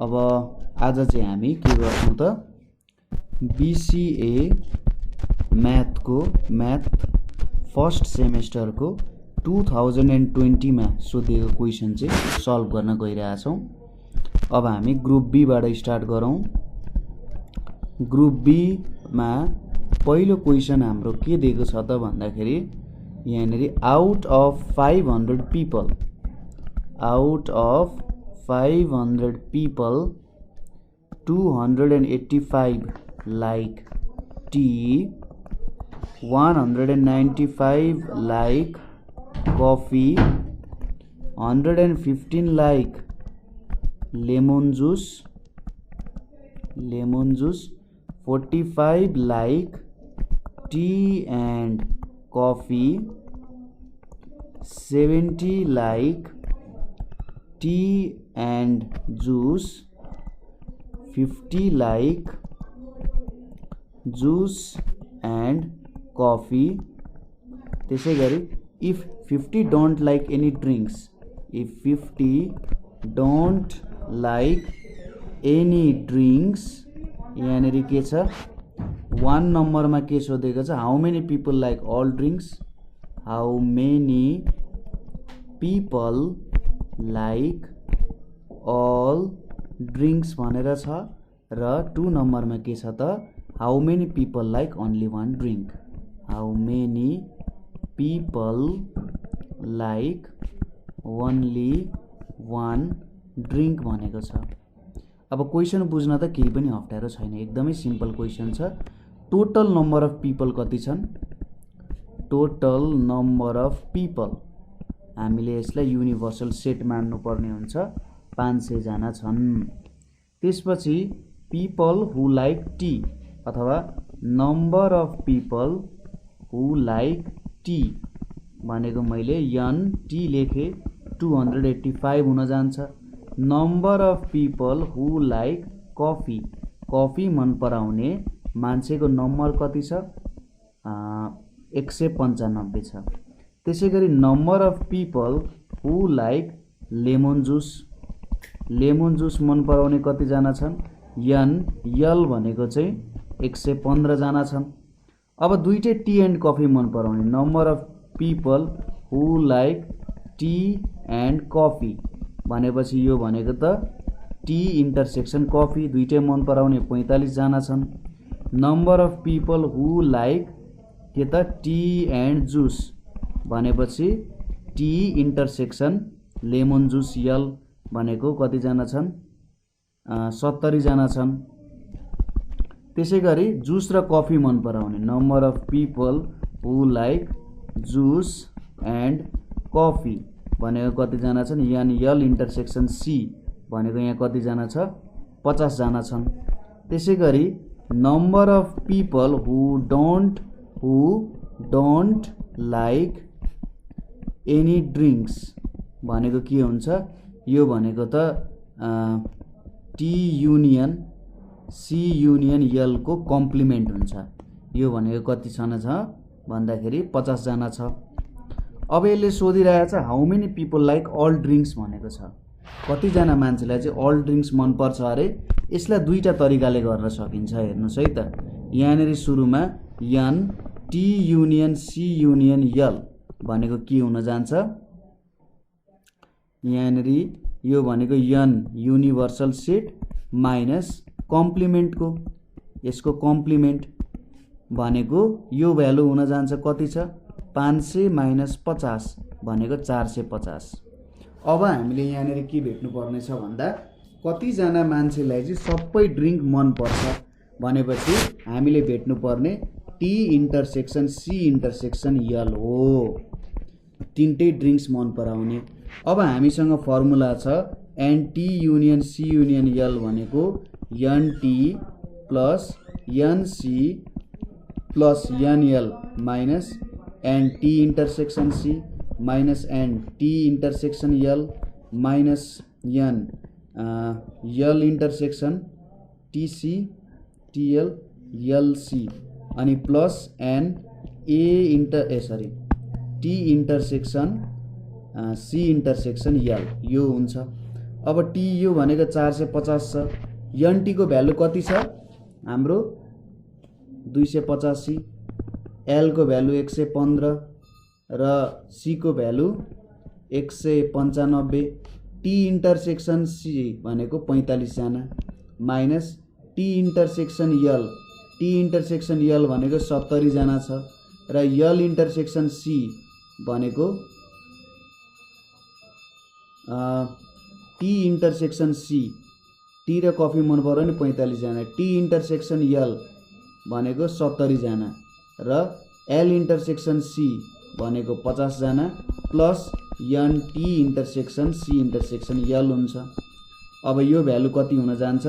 अब आज चाहिँ हामी के गर्छौं त बीसीए म्याथ फर्स्ट सेमेस्टर को 2020 मा सोधिएको क्वेशन चाहिँ सल्भ गर्न गइरहेका छौं। अब हामी ग्रुप बी बाट स्टार्ट गरौं। ग्रुप बी मा पहिलो क्वेशन हाम्रो के दिएको छ त भन्दाखेरि यहाँनेरि out of 500 people 285 like tea, 195 like coffee, 115 like lemon juice, 45 like tea and coffee, 70 like tea and juice, 50 like juice and coffee. त्यसै गरी if 50 don't like any drinks, if 50 don't like any drinks, यहाँनेरि के छ 1 नम्बरमा के सोधेको छ how many people like all drinks, how many people like all drinks भनेर छ र 2 नम्बरमा के छ त how many people like only one drink, how many people like only one drink भनेको छ। अब क्वेशन बुझ्न त केही पनि अप्ठ्यारो छैन, एकदमै सिम्पल क्वेशन छ। टोटल नम्बर अफ पीपल कति छन्, टोटल नम्बर अफ पीपल हामीले यसलाई युनिभर्सल सेट मान्नु पर्ने हुन्छ, 500 जना छन्। त्यसपछि पीपल हु लाइक टी अथवा number of people who like T भनेको मैले n टी लेखे 285 हुन जान्छ। Number of people who like coffee, coffee मन पराउने मान्छेको नम्बर कति छ 195 छ। त्यसैगरी number of people who like lemon juice, lemon juice मन पराउने कति जना छन् यल भनेको चाहिँ 115 जना छन्। अब दुईटै टी एन्ड कफी मन पराउने number of people who like T and coffee भनेपछि यो भनेको त टी इन्टरसेक्सन कफी दुईटै मन पराउने 45 जना छन्। Number of people who like के त टी एन्ड जुस भनेपछि टी इन्टरसेक्सन लेमन जुस यल भनेको कति जना छन् 70 जना छन्। त्यसैगरी जुस र कफी मन पराउने number of people who like juice and coffee भनेको कति जना छन् यल इन्टरसेक्सन सी भनेको यहाँ कति जना छ 50 जना छन्। त्यसैगरी number of people who don't like any drinks भनेको के हुन्छ यो भनेको त टी युनियन सी युनियन यल को कम्प्लिमेन्ट हुन्छ। यो भनेको कति जना छ भन्दाखेरि 50 जना छ। अब यसले सोधिरहेको छ how many people like all drinks भनेको छ, कति जना मान्छेलाई चाहिँ अल ड्रिंक्स मन पर्छ अरे। यसलाई दुईटा तरिकाले गर्न सकिन्छ, हेर्नुस् है त। यहाँनेरि सुरुमा n T union C union L भनेको के हुन जान्छ यहाँनेरि यो भनेको n universal set minus complement को यसको कम्प्लिमेन्ट भनेको यो भ्यालु हुन जान्छ कति छ 500 माइनस 50 भनेको 450। अब हामीले यहाँनेरि के भेट्नु पर्ने छ भन्दा कति जना मान्छेलाई चाहिँ सबै ड्रिंक मन पर्छ भनेपछि हामीले भेट्नु पर्ने T intersection C intersection L हो, तीनटै ड्रिंक्स मन पराउने। अब हामीसँग फर्मुला छ N T union C union L भनेको N T plus N C plus N L minus N T intersection C minus N T intersection L minus N L intersection TC TL LC अनि plus N T intersection C intersection L यो हुन्छ। अब TU भनेको 450 छ, NT को value कति छ हाम्रो 285, L को भ्यालु 115 र C को भ्यालु 195, T इन्टरसेक्सन C भनेको 45 जना minus T intersection L, T intersection L भनेको 70 जना छ र L इन्टरसेक्सन C भनेको T इन्टरसेक्सन C, टी र कफी मन पर्यो नि 45 जना, T इन्टरसेक्सन L भनेको 70 जना र L इन्टरसेक्सन C भनेको 50 जना plus NT intersection C intersection L हुन्छ। अब यो भ्यालु कति हुन जान्छ,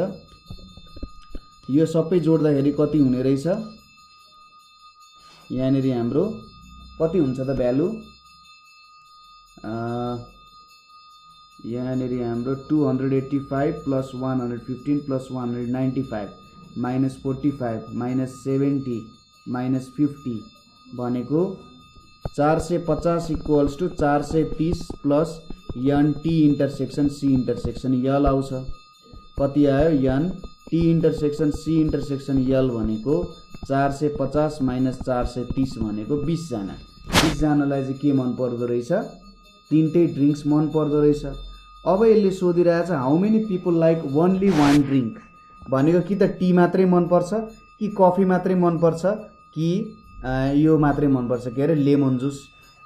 यो सबै जोड्दाखेरि कति हुने रहेछ, यहाँनिर हाम्रो कति हुन्छ त भ्यालु, यहाँनिर हाम्रो 285 plus 115 plus 195 minus 45 minus 70 minus 50 भनेको 450 equals to 430 plus NT intersection C intersection L आउँछ। कति आयो, NT intersection C intersection L भनेको 450 माइनस 430 भनेको 20 जना। 20 जनालाई चाहिँ के मन पर्दो रहेछ, तीनटै ड्रिंक्स मन पर्दो रहेछ। अब यसले सोधिरहेछ how many people like only one drink, भनेको कि त टी मात्रै मन पर्छ कि कफी मात्रै मन पर्छ कि यो मात्रै मन पर्छ, के अरे लेमन जुस।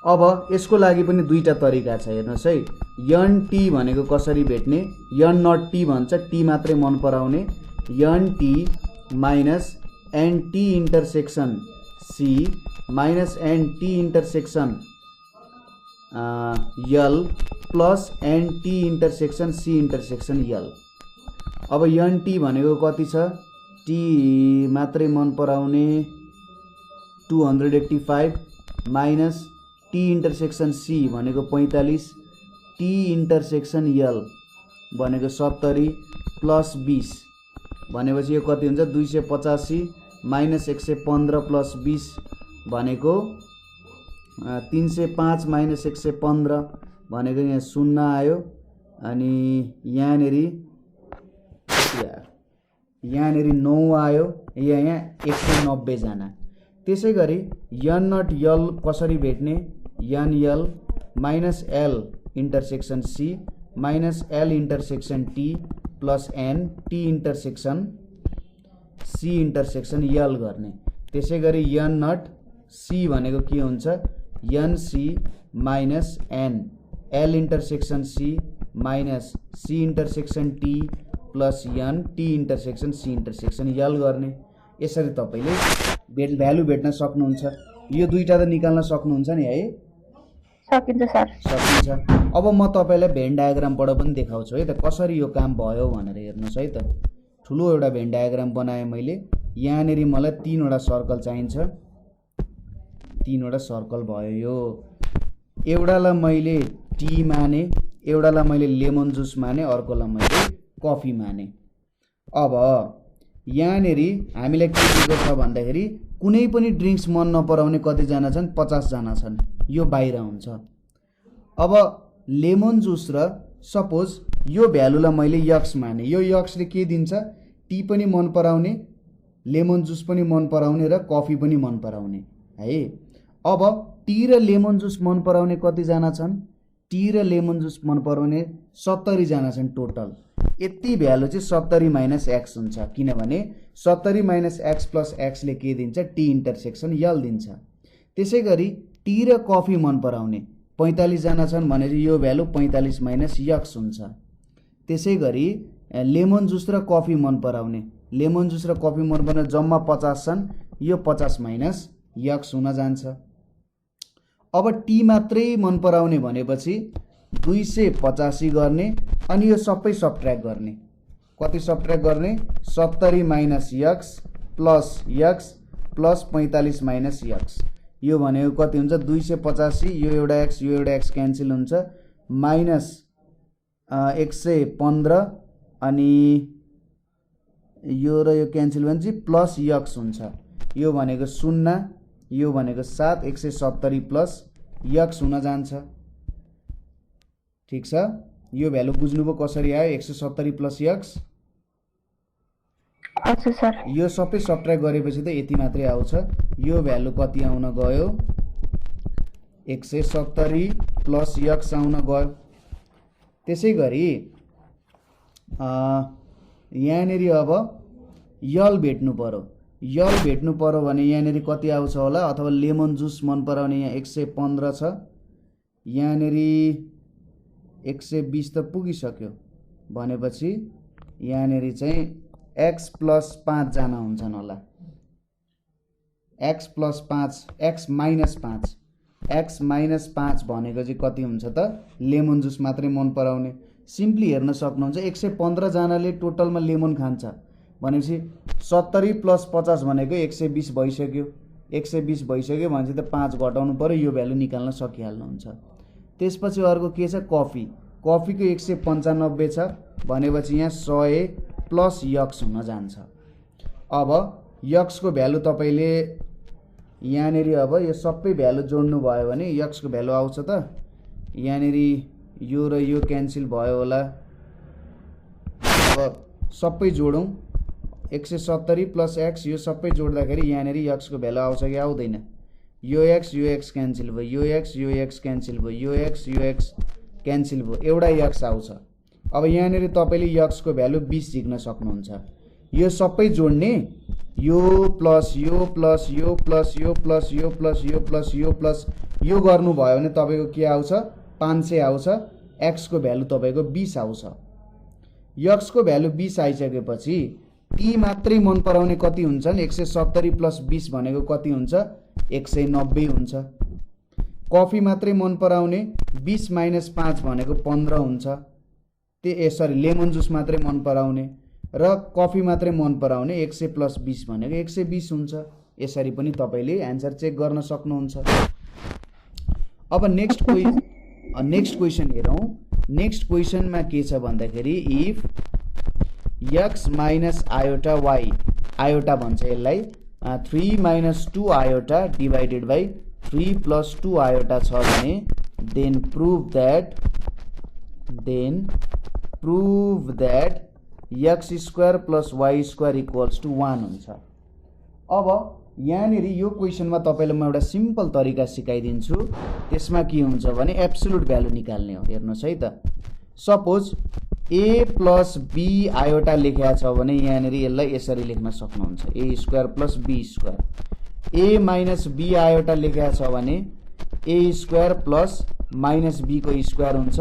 अब यसको लागि पनि दुईटा तरिका छ, हेर्नुहोस् है। NT भनेको कसरी भेट्ने, N नट टी भन्छ, टी मात्रै मन पराउने, NT minus NT intersection C minus NT intersection L plus NT intersection C intersection L। अब NT भनेको कति छ, टी मात्रै मन पराउने 285 माइनस T इन्टरसेक्सन C भनेको 45, T इन्टरसेक्सन L भनेको 70 प्लस 20 भनेपछि यो कति हुन्छ 285 माइनस 115 प्लस 20 भनेको 305 माइनस 115 भनेको यहाँ 0 आयो। अनि यहाँनिर 9 आयो, यहाँ 190 जना। त्यसै गरी N नट L कसरी भेट्ने, NL minus L intersection C minus L intersection T plus N T intersection C intersection L गर्ने। त्यसै गरी N नट C भनेको के हुन्छ, NC minus N L intersection C minus C intersection T plus N T intersection C intersection L गर्ने। यसरी तपाईले value भेट्न सक्नुहुन्छ। यो दुईटा त निकाल्न सक्नुहुन्छ नि है, सकिन्छ सर, सकिन्छ। अब म तपाईलाई भेन डायग्रामबाट पनि देखाउँछु है त कसरी यो काम भयो भनेर। हेर्नुस् है त, ठुलो एउटा भेन डायग्राम बनाएँ मैले। यहाँनिर मलाई 3वटा सर्कल चाहिन्छ, 3वटा सर्कल भयो। यो एउटालाई मैले टी माने, एउटालाई मैले लेमन जुस माने, अर्कोलाई मैले कफी माने। अब यहाँनिर हामीलाई के दिएको छ भन्दाखेरि कुनै पनि ड्रिंक्स मन नपराउने कतिजना छन्, 50 जना छन्, यो बाहिर हुन्छ। अब लेमन जुस र सपोज यो भ्यालुलाई मैले यक्स माने, यो यक्सले के दिन्छ, टी पनि मन पराउने, लेमन जुस पनि मन पराउने र कफी पनि मन पराउने है। अब टी र लेमन जुस मन पराउने कतिजना छन्, टी र लेमन जुस मन पराउने 70 जना छन् टोटल। यति भ्यालु चाहिँ 70 माइनस एक्स हुन्छ, किनभने 70 माइनस एक्स प्लस एक्सले के दिन्छ, टी इन्टरसेक्सन L दिन्छ। त्यसै गरी टी र कफी मन पराउने 45 जना छन् भनेपछि यो भ्यालु 45 माइनस यक्स हुन्छ। त्यसै गरी लेमन जुस र कफी मन पराउने, लेमन जुस र कफी मन पराउने जम्मा 50 छन्, यो 50 माइनस यक्स हुन जान्छ। अब टी मात्रै मन पराउने भनेपछि 285 गर्ने अनि यो सबै सबट्र्याक्ट गर्ने। कति सबट्र्याक्ट गर्ने, 70 minus x plus 45 minus x. यो भनेको कति हुन्छ, 285, यो एउटा एक्स क्यान्सल हुन्छ, माइनस 115 अनि यो र यो क्यान्सल भनेपछि प्लस यक्स हुन्छ। यो भनेको 0, यो भनेको 7, 170 प्लस यक्स हुन जान्छ। ठिक छ, यो भ्यालु बुझ्नुभयो कसरी आयो 170 प्लस x हजुर सर यो सबै सबट्र्याक्ट गरेपछि त यति मात्रै आउँछ यो भ्यालु कति आउन गयो 170 प्लस x आउन गयो त्यसैगरी यहाँनेरि अब यल भेट्नु पर्यो भने यहाँनेरि कति आउँछ होला अथवा लेमन जुस मन पराउने यहाँ 115 छ यहाँनेरि 120 त पुगिसक्यो भनेपछि यहाँनेरि चाहिँ x प्लस 5 जना हुन्छन् होला x प्लस 5 x माइनस 5 भनेको चाहिँ कति हुन्छ त लेमन जुस मात्रै मन पराउने सिम्पली हेर्न सक्नुहुन्छ 115 जनाले टोटलमा लेमन खान्छ भनेपछि 70 प्लस 50 भनेको 120 भइसक्यो 120 भइसक्यो भनेपछि त 5 घटाउनु पर्यो यो भ्यालु निकाल्न सकिहाल्नुहुन्छ त्यसपछि अर्को के छ कफीको 195 छ भनेपछि यहाँ 100 प्लस यक्स हुन जान्छ अब यक्सको भ्यालु तपाईले यहाँनेरि अब यो सबै भ्यालु जोड्नु भयो भने यक्सको भ्यालु आउँछ त यहाँनेरि यो र यो क्यान्सल भयो होला अब सबै जोडौं 170 प्लस x यो सबै जोड्दाखेरि यहाँनेरि यक्सको भ्यालु आउँछ कि आउँदैन यो x क्यान्सल भयो यो x क्यान्सल भयो यो x क्यान्सल भयो एउटा x आउँछ अब यहाँनेरि तपाईले यक्सको भ्यालु 20 झिक्न सक्नुहुन्छ यो सबै जोड्ने यो प्लस यो प्लस यो प्लस यो प्लस यो प्लस यो प्लस यो प्लस यो गर्नु भयो भने तपाईको के आउँछ 500 आउँछ x को भ्यालु तपाईको 20 आउँछ x को भ्यालु 20 आइसकेपछि टी मात्रै मन पराउने कति हुन्छन् 170 प्लस 20 भनेको कति हुन्छ 190 हुन्छ कफी मात्रै मन पराउने 20 माइनस 5 भनेको 15 हुन्छ लेमन जुस मात्रै मन पराउने र कफी मात्रै मन पराउने 100 प्लस 20 भनेको 120 हुन्छ यसरी पनि तपाईले आन्सर चेक गर्न सक्नुहुन्छ अब नेक्स्ट क्वेशन हेरौं नेक्स्ट क्वेशनमा के छ भन्दाखेरि if x minus iota y iota भन्छ यसलाई 3 minus 2 iota divided by 3 plus 2 iota छ भने then prove that x square plus y square equals to 1 हुन्छ अब यहाँनेरि यो क्वेशनमा तपाईलाई म एउटा सिम्पल तरिका सिकाइदिन्छु त्यसमा के हुन्छ भने एब्सोल्युट भ्यालु निकाल्ने हो हेर्नुस् है त suppose a plus b iota लेखेको छ भने यहाँनेरि यसलाई यसरी लेख्न सक्नुहुन्छ a square plus b square a minus b iota लेखेको छ भने a square plus minus b को स्क्वायर हुन्छ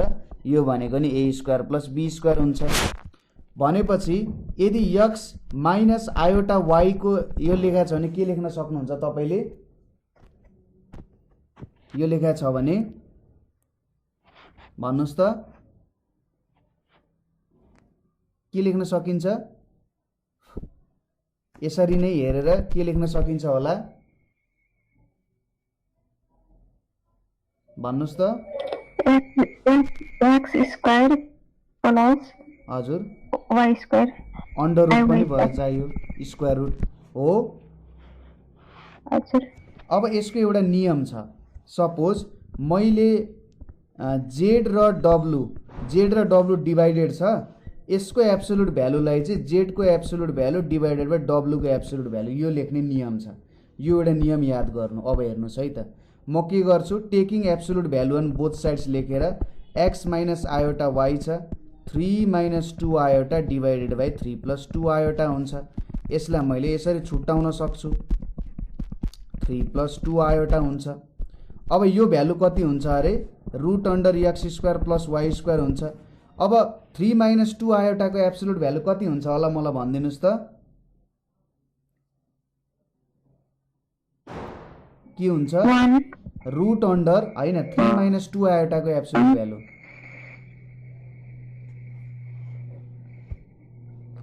यो भनेको नि a square plus b square हुन्छ भनेपछि यदि x माइनस आयोटा y को यो लेखेको छ भने के लेख्न सक्नुहुन्छ तपाईले यो लेखेको छ भने भन्नुस् त के लेख्न सकिन्छ यसरी नै हेरेर के लेख्न सकिन्छ होला भन्नुस् त x स्क्वायर प्लस हजुर y स्क्वायर अन्डर रुट पनि भयो चाहियो स्क्वायर रुट हो हजुर अब यसको एउटा नियम छ सपोज मैले z र w डिवाइडेड छ यसको एब्सोल्युट भ्यालुलाई चाहिँ z को absolute value divided by w को एब्सोल्युट भ्यालु यो लेख्ने नियम छ यो एउटा नियम याद गर्नु अब हेर्नुस् है त म के गर्छु taking absolute value on both sides लेखेर x माइनस आयोटा y छ 3 minus 2 iota divided by 3 plus 2 iota हुन्छ यसलाई मैले यसरी छुट्टाउन सक्छु 3 प्लस 2 आयोटा हुन्छ अब यो भ्यालु कति हुन्छ अरे root under x square plus y square हुन्छ अब 3 माइनस 2 आयोटा को एब्सोल्युट भ्यालु कति हुन्छ होला मलाई भनिदिनुस् त के हुन्छ रुट अन्डर हैन 3 माइनस 2 आयोटा को एब्सोल्युट भ्यालु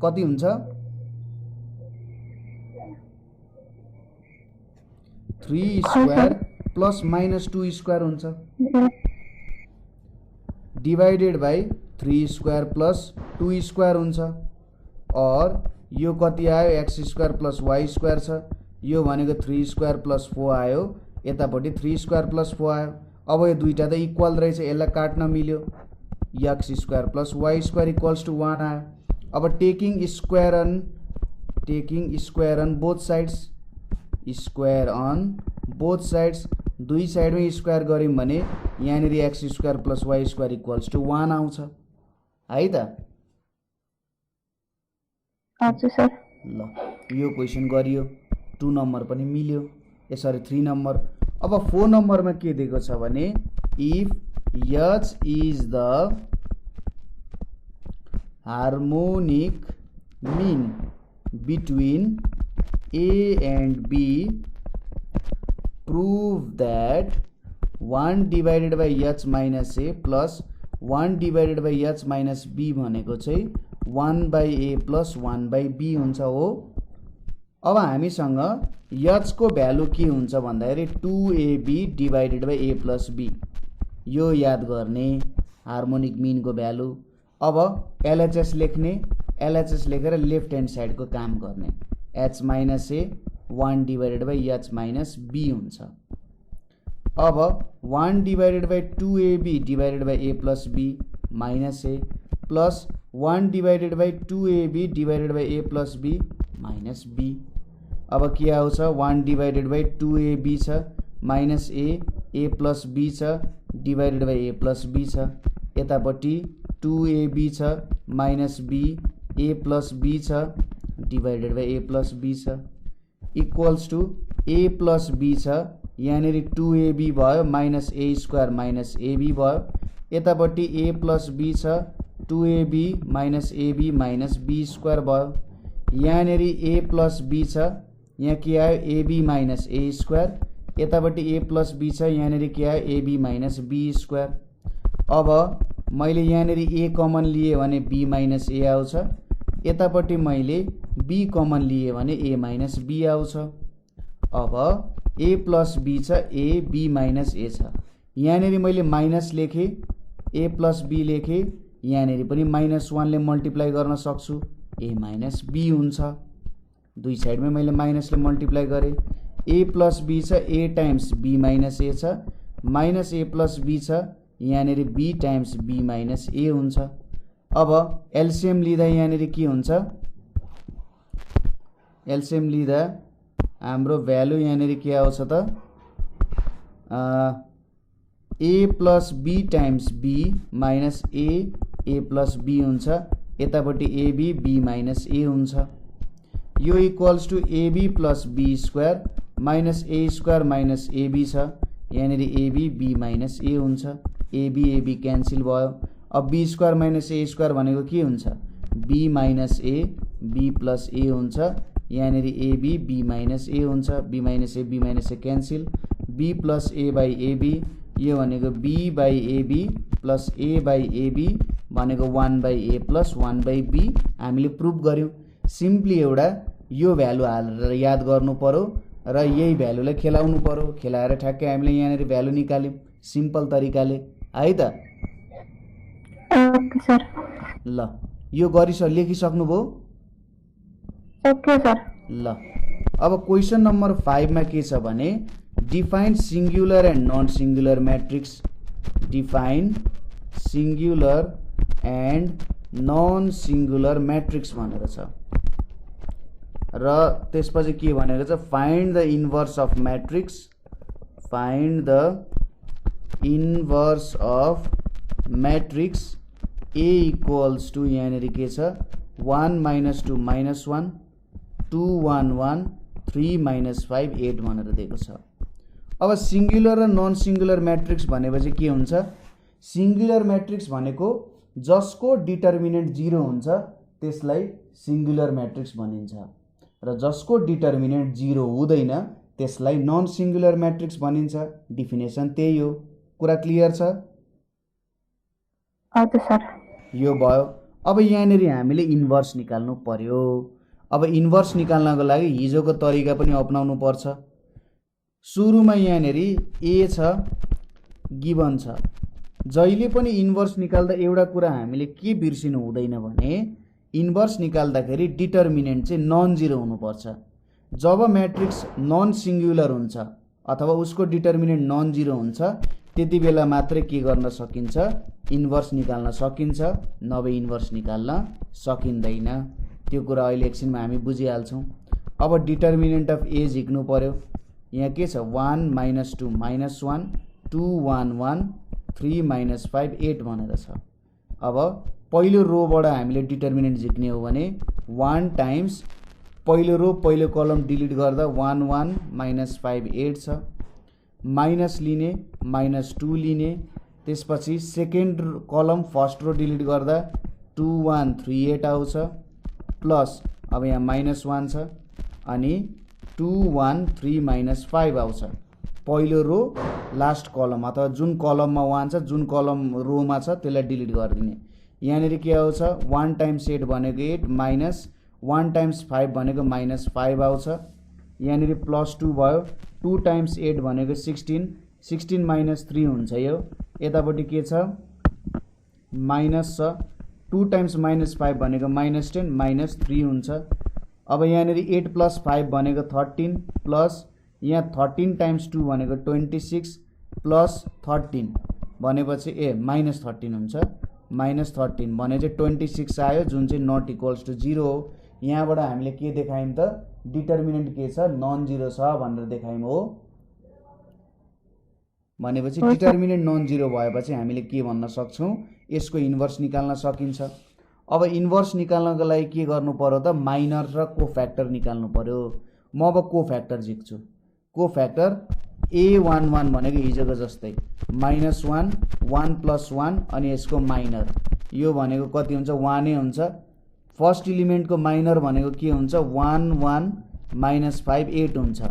कति हुन्छ 3 स्क्वायर प्लस माइनस 2 स्क्वायर हुन्छ divided by 3 square plus 2 square हुन्छ और यो कति आयो x square plus y square छ यो भनेको 3 स्क्वायर प्लस 4 आयो यतापट्टि 3 स्क्वायर प्लस 4 आयो अब यो दुईटा त इक्वल रहेछ यसलाई काट्न मिल्यो x square plus y square equals to 1 आयो। अब taking square on both sides, square on both sides, दुई साइडमै स्क्वायर गऱ्यौँ भने यहाँनिर x square plus y square equals to 1 आउँछ है त। हजुर सर। ल यो क्वेसन गरियो, 2 नम्बर पनि मिल्यो, यसरी 3 नम्बर। अब 4 नम्बरमा के दिएको छ भने if H is the harmonic mean between A and B, prove that 1 divided by H minus A plus 1 divided by H minus B भनेको चाहिँ 1 by A plus 1 by B हुन्छ हो। अब हामीसँग एच को भ्यालु के हुन्छ भन्दाखेरि 2ab divided by A plus B, यो याद गर्ने हार्मोनिक मीन को भ्यालु। अब एलएचएस लेख्ने, एलएचएस लेखेर लेफ्ट ह्यान्ड साइड को काम गर्ने, H minus A 1 divided by H minus B हुन्छ। अब 1 divided by 2ab divided by A plus B minus A plus 1 divided by 2ab divided by A plus B minus B. अब के आउँछ 1 divided by 2ab छ minus A plus B छ divided by A plus B छ, यतापट्टि 2ab छ minus B A plus B छ divided by A plus B छ equals to A plus B छ, यहाँनिर 2ab भयो minus A square minus AB भयो, यतापट्टि ए प्लस बी छ 2ab minus AB minus B square भयो, यहाँनिर ए प्लस बी छ, यहाँ के आयो एबी माइनस ए स्क्वायर, यतापट्टि ए प्लस बी छ, यहाँनिर के आयो एबी माइनस बी स्क्वायर। अब मैले यहाँनिर ए कमन लिए भने बी माइनस ए आउँछ, यतापट्टि मैले बी कमन लिए भने ए माइनस बी आउँछ। अब ए प्लस बी छ ए बी माइनस ए छ, यहाँनिर मैले माइनस लेखेँ ए प्लस बी लेखेँ, यहाँनिर पनि -1 ले मल्टिप्लाई गर्न सक्छु, ए माइनस बी हुन्छ। दुई साइडमै मैले माइनसले मल्टिप्लाई गरेँ, ए प्लस बी छ ए टाइम्स बी माइनस ए छ माइनस ए प्लस बी छ, यहाँनिर be times B minus A हुन्छ। अब एलसीएम लिँदा यहाँनिर के हुन्छ, एलसीएम लिँदा हाम्रो भ्यालु यहाँनिर के आउँछ त A plus B times B minus A plus B हुन्छ, यतापट्टि एबी बी माइनस ए हुन्छ, यो equals to AB plus B square minus A square minus AB छ, यहाँनिर एबी बी माइनस ए हुन्छ, एबी क्यान्सल भयो। अब B square minus A square भनेको के हुन्छ B minus A B plus A हुन्छ, यहाँनिर एबी बी माइनस ए हुन्छ, B minus A cancel, B plus A by AB, यो भनेको B by AB plus A by AB भनेको 1 by A plus 1 by B हामीले prove गऱ्यौँ। Simply एउटा यो भ्यालु हालेर याद गर्नु पर्यो र यही भ्यालुलाई खेलाउनु पर्यो, खेलाएर ठ्याक्कै हामीले यहाँनिर भ्यालु निकाल्यौँ सिम्पल तरिकाले है त। Okay sir. ल यो लेखिसक्नुभयो? Okay sir. ल अब क्वेसन नम्बर 5 मा के छ भने define singular and non singular matrix, define singular and non singular matrix भनेर छ र त्यसपछि के भनेको छ find the inverse of matrix, find the inverse of matrix A equals to यहाँनिर के छ 1 - 2 -1 2 1 1 3 - 5 8 भनेर दिएको छ। अब सिंगुलर र नन सिंगुलर मैट्रिक्स भनेपछि के हुन्छ, सिंगुलर मैट्रिक्स भनेको जसको डिटर्मिनेन्ट 0 हुन्छ त्यसलाई सिंगुलर मैट्रिक्स भनिन्छ र जसको डिटर्मिनेन्ट 0 हुँदैन त्यसलाई नन सिंगुलर मैट्रिक्स भनिन्छ। डेफिनेसन त्यही हो। कुरा क्लियर छ? हजुर सर। यो भयो। अब यहाँनिर हामीले इन्भर्स निकाल्नु पर्यो। अब इन्भर्स निकाल्नको लागि हिजोको तरिका पनि अपनाउनु पर्छ। सुरुमा यहाँनिर ए छ गिवन छ, जहिले पनि इन्भर्स निकाल्दा एउटा कुरा हामीले के बिर्सिनु हुँदैन भने इन्भर्स निकाल्दाखेरि डिटर्मिनेन्ट चाहिँ नन जिरो हुनुपर्छ। जब मैट्रिक्स नन सिंगुलर हुन्छ अथवा उसको डिटर्मिनेन्ट नन जिरो हुन्छ त्यति बेला मात्रै के गर्न सकिन्छ, इन्भर्स निकाल्न सकिन्छ, नभए इन्भर्स निकाल्न सकिँदैन। त्यो कुरा अहिले एकछिनमा हामी बुझिहाल्छौँ। अब डिटर्मिनेन्ट अफ ए झिक्नु पर्यो। यहाँ के छ, 1 - 2 -1 2 1 1 3 - 5 8 भनेर छ। अब पहिलो रोबाट हामीले डिटर्मिनेन्ट झिक्ने हो भने 1 टाइम्स पहिलो रो पहिलो कलम डिलिट गर्दा 1 1 - 5 8 छ, माइनस लिने -2 लिने, त्यसपछि सेकेन्ड कलम फर्स्ट रो डिलिट गर्दा 2 1 3 8 आउँछ, प्लस अब यहाँ -1 छ अनि 2 1 3 - 5 आउँछ। पहिलो रो लास्ट कलम अथवा जुन कलममा 1 छ, जुन कलम रोमा छ त्यसलाई डिलिट गरिदिने। यहाँनिर के आउँछ, 1 टाइम्स 8 भनेको 8 माइनस 1 टाइम्स 5 भनेको -5 आउँछ। यहाँनिर +2 भयो। 2 टाइम्स 8 भनेको 16 16 - 3 हुन्छ। यो यतापट्टि के छ, माइनस छ। 2 टाइम्स -5 भनेको -10 -3 हुन्छ। अब यहाँनिर 8 + 5 भनेको 13 प्लस यहाँ 13 टाइम्स 2 भनेको 26 प्लस 13 भनेपछि -13 हुन्छ। -13 भने चाहिँ 26 आयो, जुन चाहिँ नट इक्वल्स टु 0 हो। यहाँबाट हामीले के देखायौँ त, डिटर्मिनेन्ट के छ, नन जिरो छ भनेर देखायौँ हो। भनेपछि डिटर्मिनेन्ट नन जिरो भएपछि हामीले के भन्न सक्छौँ, यसको इन्भर्स निकाल्न सकिन्छ। अब इन्भर्स निकाल्नको लागि के गर्नु पर्यो त, माइनर र कोफ्याक्टर निकाल्नु पर्यो। म अब कोफ्याक्टर झिक्छु। कोफ्याक्टर A11 भनेको हिजोको जस्तै -1 1 + 1 अनि यसको माइनर, यो भनेको कति हुन्छ, 1 नै हुन्छ। फर्स्ट इलिमेन्टको माइनर भनेको के हुन्छ, 1 1 - 5 8 हुन्छ।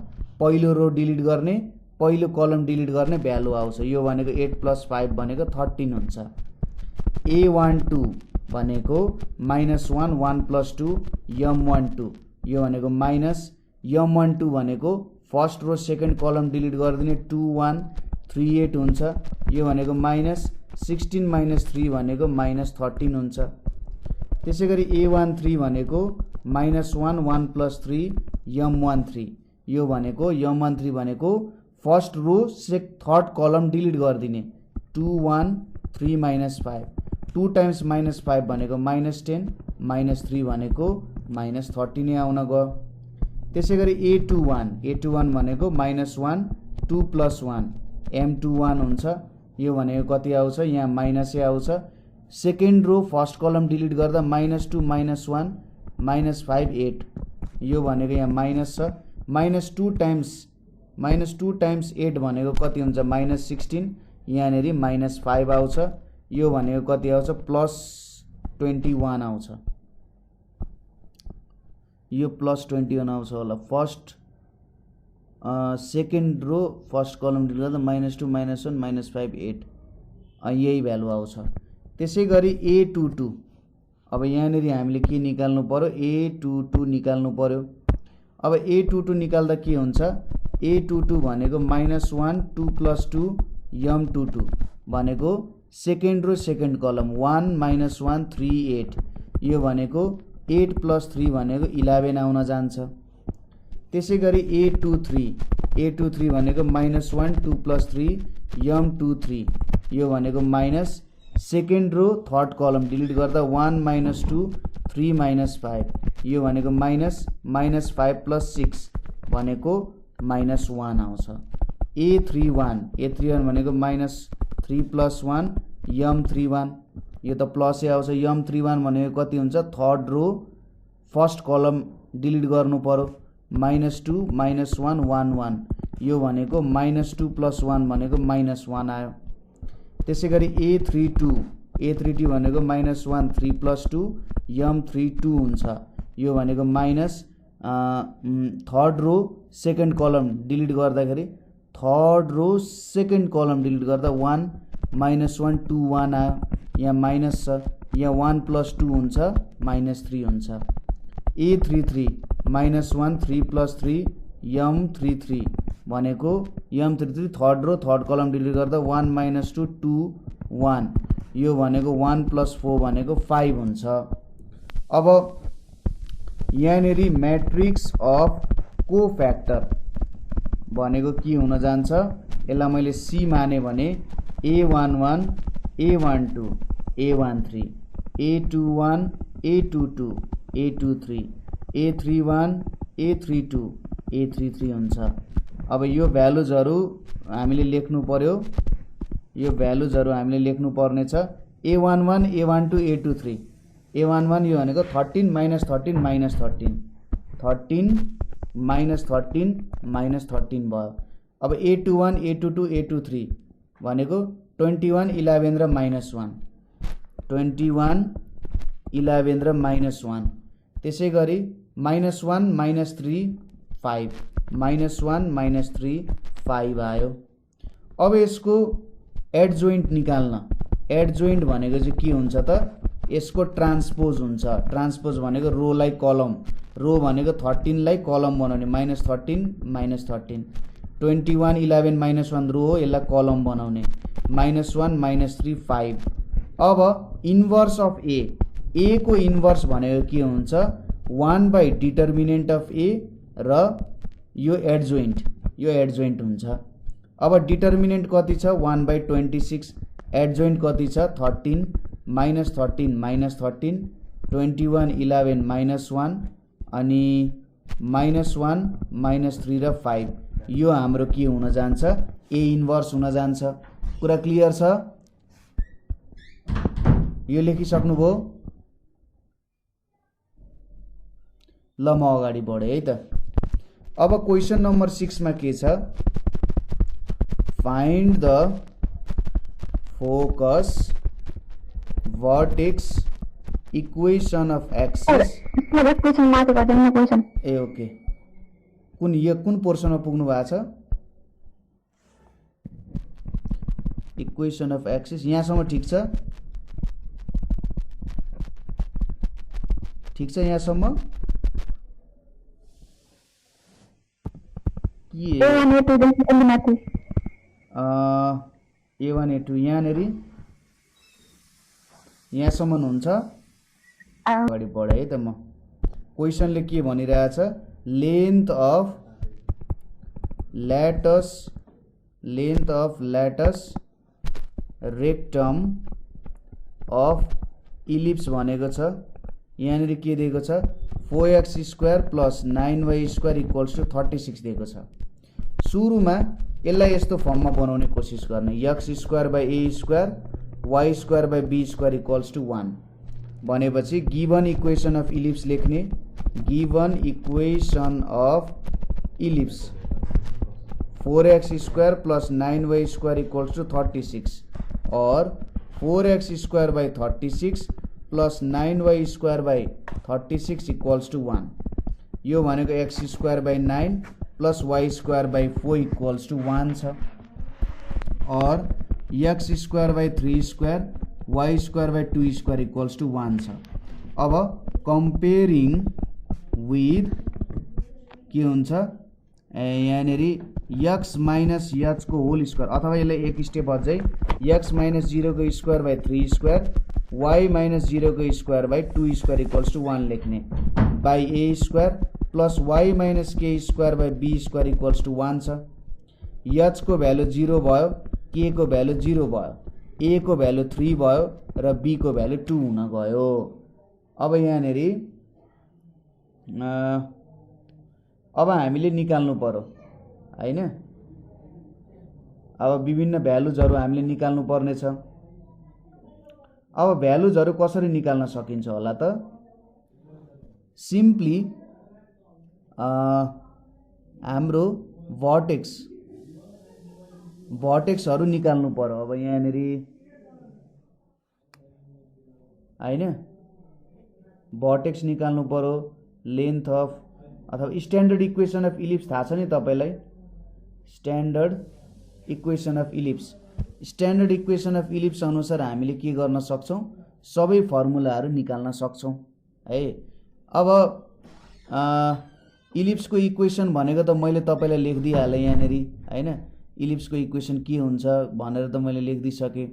पहिलो रो डिलिट गर्ने, पहिलो कलम डिलिट गर्ने भ्यालु आउँछ। यो भनेको 8 + 5 भनेको 13 हुन्छ। A12 भनेको -1 1 + 2 M12, यो भनेको माइनस M12 भनेको फर्स्ट रो सेकेन्ड कलम डिलिट गरिदिने 2 1 3 8 हुन्छ। यो भनेको -16 - 3 भनेको -13 हुन्छ। त्यसै गरी A13 भनेको -1 1 + 3 M13, यो भनेको M13 भनेको फर्स्ट रो थर्ड कलम डिलिट गरिदिने 2 1 3 - 5। 2 टाइम्स -5 भनेको -10 -3 भनेको -13 नै आउन गयो। त्यसै गरी A21 भनेको -1 2 + 1 M21 हुन्छ। यो भनेको कति आउँछ, यहाँ माइनसै आउँछ। सेकेन्ड रो फर्स्ट कलम डिलिट गर्दा -2 -1 -5 8, यो भनेको यहाँ माइनस छ। -2 टाइम्स 8 भनेको कति हुन्छ, -16, यहाँनिर -5 आउँछ। यो भनेको कति आउँछ, +21 आउँछ। यो +21 आउँछ होला। फर्स्ट सेकेन्ड रो फर्स्ट कलम डिलिट गर्दा -2 -1 -5 8, यही भ्यालु आउँछ। त्यसै गरी A22, अब यहाँनिर हामीले के निकाल्नु पर्यो, A22 निकाल्नु पर्यो। अब A22 निकाल्दा के हुन्छ, A22 भनेको -1 2 + 2 M22 भनेको सेकेन्ड रो सेकेन्ड कलम 1 -1 3 8, यो भनेको 8 + 3 भनेको 11 आउन जान्छ। त्यसै गरी A23 भनेको -1 2 + 3 M23, यो भनेको माइनस सेकेन्ड रो थर्ड कलम डिलिट गर्दा 1 -2 3 -5, यो भनेको -5 + 6 भनेको -1 आउँछ। A31 भनेको -3 + 1 M31, यो त प्लसै आउँछ। M31 भनेको कति हुन्छ, थर्ड रो फर्स्ट कलम डिलिट गर्नु पर्यो, -2 -1 1 1, यो भनेको -2 + 1 भनेको -1 आयो। त्यसै गरी A32 भनेको -1 3 + 2 M32 हुन्छ। यो भनेको थर्ड रो सेकेन्ड कलम डिलिट गर्दाखेरि 1 -1 2 1 आयो, यहाँ माइनस छ, यहाँ 1 + 2 हुन्छ -3 हुन्छ। A33 -1 3 + 3 M33 भनेको M33 थर्ड रो थर्ड कलम डिलिट गर्दा 1 -2 2 1, यो भनेको 1 + 4 भनेको 5 हुन्छ। अब यहाँनिर म्याट्रिक्स अफ कोफ्याक्टर भनेको के हुन जान्छ, यसलाई मैले सी माने भने A11 A12 A13 A21 A22 A23 A31 A32 A33 हुन्छ। अब यो भ्यालुजहरु हामीले लेख्नु पर्यो, यो भ्यालुजहरु हामीले लेख्नु पर्ने छ A11 A12 A23 A11 यो भनेको 13 -13 -13 13 -13 -13 भयो। अब A21 A22 A23 भनेको 21 11 र -1 21 11 र -1 त्यसैगरी -1 -3 5 -1 -3 5 आयो। अब यसको एडजोइन्ट निकाल्न, एडजोइन्ट भनेको चाहिँ के हुन्छ त, यसको ट्रान्सपोज हुन्छ। ट्रान्सपोज भनेको रोलाई कलम, रो भनेको 13 लाई कलम बनाउने -13 -13 21 11 -1 रो हो, यसलाई कलम बनाउने -1 -3 5। अब इन्भर्स अफ ए को इन्भर्स भनेको के हुन्छ 1 बाइ डिटर्मिनेन्ट अफ ए र यो एडजोइन्ट हुन्छ। अब डिटर्मिनेन्ट कति छ 1 बाइ 26, एडजोइन्ट कति छ 13 -13 -13 21 11 -1 अनि -1 -3 र 5। यो हाम्रो के हुन जान्छ ए इन्भर्स हुन जान्छ। कुरा क्लियर छ? यो लेखिसक्नुभयो? ल म अगाडि बढे है त। अब क्वेशन नम्बर 6 मा के छ, find the focus vertex equation of axis. A okay, कुन पोर्सनमा पुग्नु भएको छ? इक्वेसन अफ एक्सिस यहाँसम्म ठिक छ? ठिक छ यहाँसम्म? A1 A2 यहाँनेरि यहाँसम्म हुन्छ। अगाडि बढे है त म। क्वेसनले के भनिरहेछ, length of latus rectum of ellipse भनेको छ। यहाँनेरि के दिएको छ 4x² + 9y² = 36 दिएको छ। सुरुमा यसलाई यस्तो फर्ममा बनाउने कोसिस गर्ने, x² / a² y² / b² = 1 भनेपछि गिवन इक्वेसन अफ इलिप्स लेख्ने, given equation of ellipse 4x² + 9y² = 36 और 4x² / 36 + 9y² / 36 = 1। यो भनेको x² / 9 + y² / 4 = 1 छ और x² / 3² y² / 2² = 1 छ। अब कम्पेयरिङ विथ के हुन्छ यहाँनेरि x - h को होल स्क्वायर, अथवा यसलाई एक स्टेप अझै x - 0 को स्क्वायर / 3² y - 0 को स्क्वायर / 2² = 1 लेख्ने by a² plus y - k² / b² = 1 छ। h को भ्यालु 0 भयो, k को भ्यालु 0 भयो, a को भ्यालु 3 भयो र b को भ्यालु 2 हुन गयो। अब यहाँनेरि अब हामीले निकाल्नु पर्यो हैन। अब विभिन्न भ्यालुजहरु हामीले निकाल्नु पर्ने छ। अब भ्यालुजहरु कसरी निकाल्न सकिन्छ होला त? सिम्पली हाम्रो भर्टेक्सहरु निकाल्नु पर्यो। अब यहाँनेरि हैन भर्टेक्स निकाल्नु पर्यो, लेन्थ अफ अथवा स्ट्यान्डर्ड इक्वेसन अफ इलिप्स थाहा छ नि तपाईलाई? Standard equation of ellipse, standard equation of ellipse अनुसार हामीले के गर्न सक्छौं, सबै फर्मुलाहरु निकाल्न सक्छौं है। अब इलिप्सको इक्वेसन भनेको त मैले तपाईलाई लेखिदिहाले यहाँनेरि हैन। इलिप्सको इक्वेसन के हुन्छ भनेर त मैले लेखिदिसके।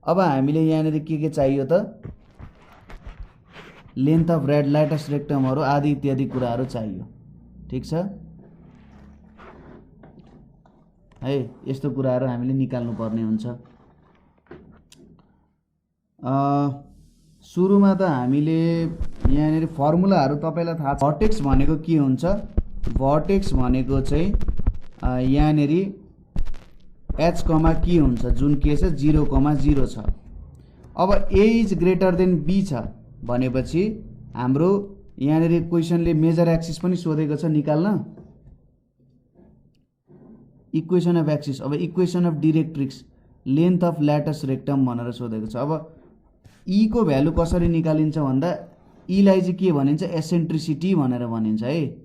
अब हामीले यहाँनेरि के चाहियो त? लेन्थ अफ ल्याटस रेक्टमहरु आदि इत्यादि कुराहरु चाहियो। ठीक छ? है। यस्तो कुराहरू हामीले निकाल्नु पर्ने हुन्छ। सुरुमा त हामीले यहाँनिर फर्मुलाहरू तपाईँलाई थाहा छ। भर्टेक्स भनेको के हुन्छ? भर्टेक्स भनेको चाहिँ यहाँनिर एच कमा के हुन्छ, जुन के छ 0,0 छ। अब ए इज ग्रेटर देन बी छ भनेपछि हाम्रो यहाँनिर क्वेसनले मेजर एक्सिस पनि सोधेको छ निकाल्न, इक्वेसन अफ एक्सिस। अब equation of directrix length of latus rectum भनेर सोधेको छ। अब ई को भ्यालु कसरी निकालिन्छ भन्दा ईलाई चाहिँ के भनिन्छ? एसेन्ट्रिसिटी भनेर भनिन्छ है।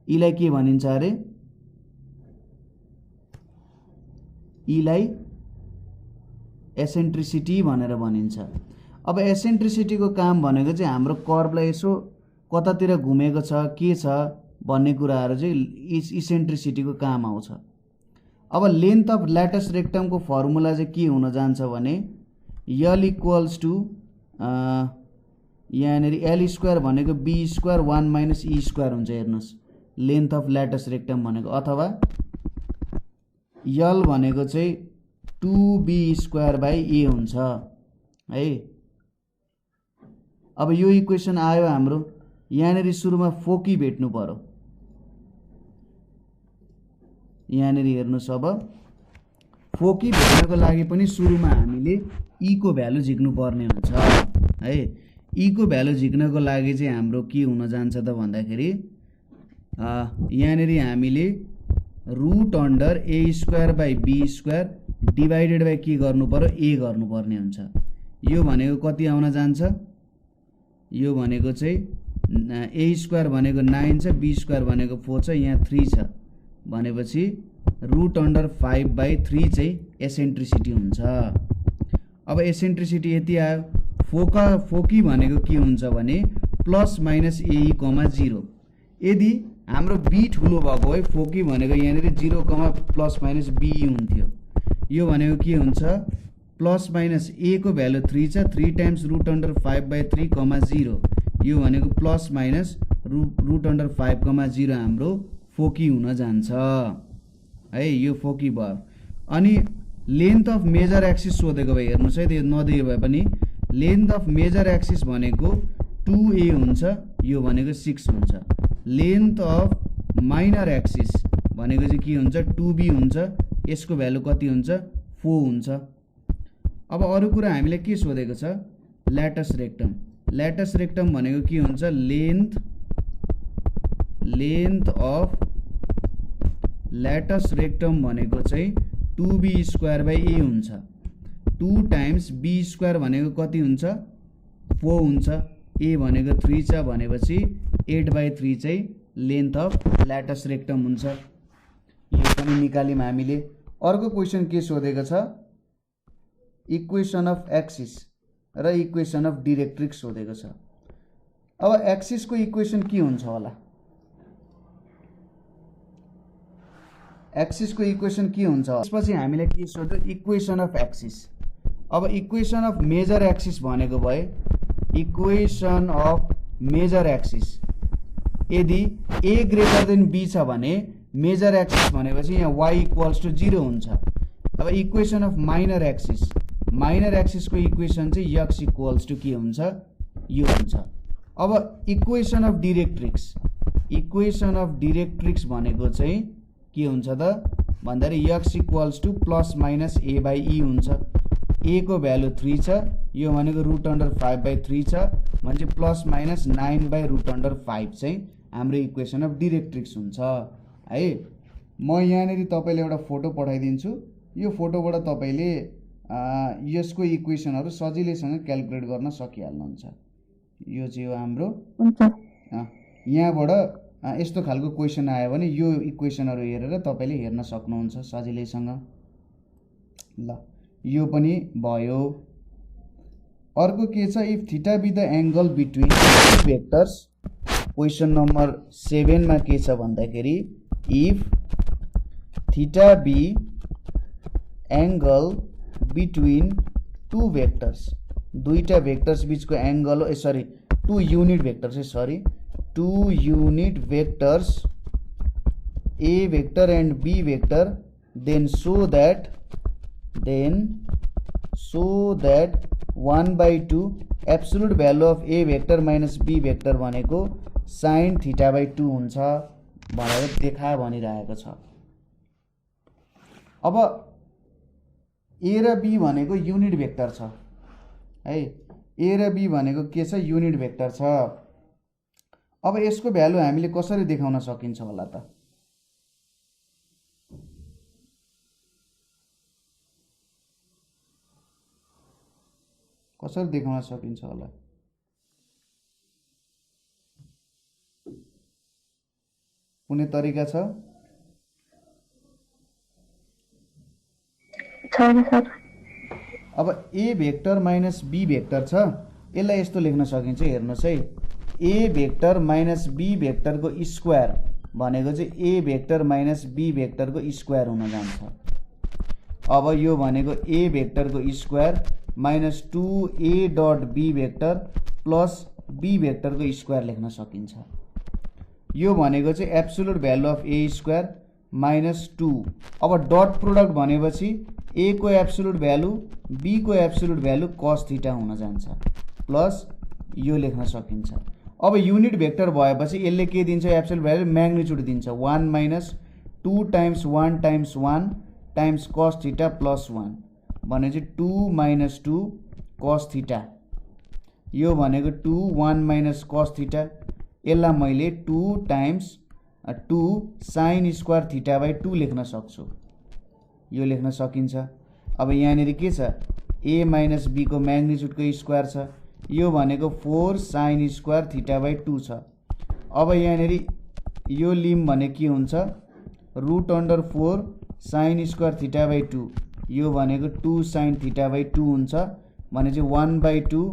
ईलाई के भनिन्छ अरे? ईलाई एसेन्ट्रिसिटी भनेर भनिन्छ। अब एसेन्ट्रिसिटीको काम भनेको चाहिँ हाम्रो कर्भलाई यसो कतातिर घुमेको छ के छ भन्ने कुराहरू चाहिँ इसेन्ट्रिसिटीको काम आउँछ। अब लेन्थ अफ ल्याटस रेक्टमको फर्मुला चाहिँ के हुन जान्छ भने यल इक्वल्स टु यहाँनिर एल स्क्वायर भनेको B square 1 minus E square हुन्छ। हेर्नुहोस्, लेन्थ अफ ल्याटस रेक्टम भनेको, अथवा यल भनेको चाहिँ 2b स्क्वायर बाई ए हुन्छ है। अब यो इक्वेसन आयो हाम्रो। यहाँनिर सुरुमा फोकी भेट्नु पर्यो। यहाँनिर हेर्नुहोस्, अब फोकी भेट्नको लागि पनि सुरुमा हामीले ई को भ्यालु झिक्नु पर्ने हुन्छ है। ई को भ्यालु झिक्नको लागि चाहिँ हाम्रो के हुन जान्छ त भन्दाखेरि यहाँनिर हामीले root under A square by B square divided by के गर्नु पर्यो? ए गर्नुपर्ने हुन्छ। यो भनेको कति आउन जान्छ? यो भनेको चाहिँ ए स्क्वायर भनेको 9 छ, बी स्क्वायर भनेको 4 छ, यहाँ 3 छ भनेपछि रुट अन्डर 5/3 चाहिँ एसेन्ट्रिसिटी हुन्छ। अब एसेन्ट्रिसिटी यति आयो। फोकी भनेको के हुन्छ भने प्लस माइनस ए कमा 0। यदि हाम्रो बी ठुलो भएको है, फोकी भनेको यहाँनिर 0, प्लस माइनस बी हुन्थ्यो। यो भनेको के हुन्छ? प्लस माइनस ए को भ्यालु 3 छ, 3 टाइम्स रुट अन्डर 5/3 कमा 0। यो भनेको प्लस माइनस रुट अन्डर 5 कमा 0 हाम्रो फोकी हुन जान्छ है। यो फोकी भयो। अनि लेन्थ अफ मेजर एक्सिस सोधेको भए हेर्नुहोस् है, त्यो नदिएको भए पनि लेन्थ अफ मेजर एक्सिस भनेको 2a हुन्छ, यो भनेको 6 हुन्छ। लेन्थ अफ माइनर एक्सिस भनेको चाहिँ के हुन्छ? 2b हुन्छ, यसको भ्यालु कति हुन्छ? 4 हुन्छ। अब अरू कुरा हामीले के सोधेको छ? ल्याटस रेक्टम। ल्याटस रेक्टम भनेको के हुन्छ? लेन्थ अफ ल्याटस रेक्टम भनेको चाहिँ 2b स्क्वायर बाई ए हुन्छ। 2 टाइम्स बी स्क्वायर भनेको कति हुन्छ? 4 हुन्छ। ए भनेको 3 छ भनेपछि 8/3 चाहिँ लेन्थ अफ ल्याटस रेक्टम हुन्छ। यो पनि निकाल्यौँ हामीले। अर्को क्वेसन के सोधेको छ? इक्वेसन अफ एक्सिस र इक्वेसन अफ डिरेक्ट्रिक्स सोधेको छ। अब एक्सिसको इक्वेसन के हुन्छ होला? एक्सिसको इक्वेसन के हुन्छ? त्यसपछि हामीले के सोध्यो? Equation of axis. अब इक्वेसन अफ मेजर एक्सिस भनेको भए इक्वेसन अफ मेजर एक्सिस यदि ए ग्रेटर देन बी छ भने मेजर एक्सिस भनेपछि यहाँ y इक्वल्स टु 0 हुन्छ। अब इक्वेसन अफ माइनर एक्सिसको इक्वेसन चाहिँ x इक्वल्स टु के हुन्छ? यो हुन्छ। अब इक्वेसन अफ डिरेक्ट्रिक्स भनेको चाहिँ के हुन्छ त भन्दाखेरि x equals to plus minus a by E हुन्छ। a को भ्यालु 3 छ, यो भनेको रुट अन्डर 5/3 छ भने प्लस माइनस 9/√5 चाहिँ हाम्रो इक्वेसन अफ डिरेक्ट्रिक्स हुन्छ है। म यहाँनिर तपाईँले एउटा फोटो पठाइदिन्छु। यो फोटोबाट तपाईँले यसको इक्वेसनहरू सजिलैसँग क्याल्कुलेट गर्न सकिहाल्नुहुन्छ। यो चाहिँ हो हाम्रो यहाँबाट यस्तो खालको क्वेसन आयो भने यो इक्वेसनहरू हेरेर तपाईँले हेर्न सक्नुहुन्छ सजिलैसँग। ल यो पनि भयो। अर्को के छ? If theta be the angle between two vectors. Question number 7 मा के छ भन्दाखेरि if theta be angle between two vectors, दुईटा वेक्टर्स बीचको एंगल हो, sorry two unit vectors two unit vectors A vector and B vector then so that 1/2 absolute value of A vector minus B vector भनेको sin θ/2 हुन्छ भनेर देखा भनिरहेको छ। अब ए र बी भनेको युनिट भेक्टर छ है, ए र बी भनेको के छ, युनिट भेक्टर छ। अब यसको भ्यालु हामीले कसरी देखाउन सकिन्छ होला त? कसरी देखाउन सकिन्छ होला? कुनै तरिका छ? छैन सर। अब A vector minus B vector छ, यसलाई यस्तो लेख्न सकिन्छ। हेर्नुहोस् है, ए भेक्टर माइनस बी भेक्टरको स्क्वायर भनेको चाहिँ ए भेक्टर माइनस बी भेक्टरको स्क्वायर हुन जान्छ। अब यो भनेको ए भेक्टरको square minus 2a dot B vector plus B भेक्टरको स्क्वायर लेख्न सकिन्छ। यो भनेको चाहिँ absolute value of A square minus 2। अब डट प्रोडक्ट भनेपछि ए को एब्सोल्युट भ्यालु बी को एब्सोल्युट भ्यालु cos थीटा हुन जान्छ प्लस यो लेख्न सकिन्छ। अब युनिट भेक्टर भएपछि यसले के दिन्छ? एब्सोल्युट भ्यालु म्याग्निट्युड दिन्छ 1 minus 2 times 1 times 1 times cos theta plus 1 भनेपछि 2 माइनस 2 cos थीटा। यो भनेको 2 1 माइनस cos थीटा, यसलाई मैले 2 टाइम्स 2 sin स्क्वायर θ/2 लेख्न सक्छु। यो लेख्न सकिन्छ। अब यहाँनिर के छ? a माइनस b को म्याग्निट्युडको स्क्वायर छ, यो भनेको 4 sin स्क्वायर θ/2 छ। अब यहाँनिर यो लिम भने के हुन्छ? √4 sin स्क्वायर θ/2, यो भनेको 2 sin θ/2 हुन्छ भनेपछि 1/2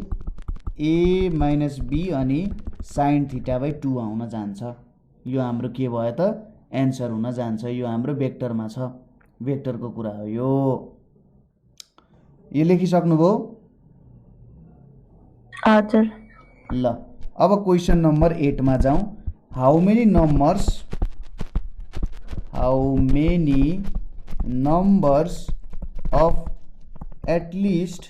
a माइनस b अनि sin θ/2 आउन जान्छ। यो हाम्रो के भयो त? एन्सर हुन जान्छ। यो हाम्रो भेक्टरमा छ, भेक्टरको कुरा हो यो। यो लेखिसक्नुभयो? हजुर। ल अब क्वेसन नम्बर 8 मा जाउँ। How many numbers of at least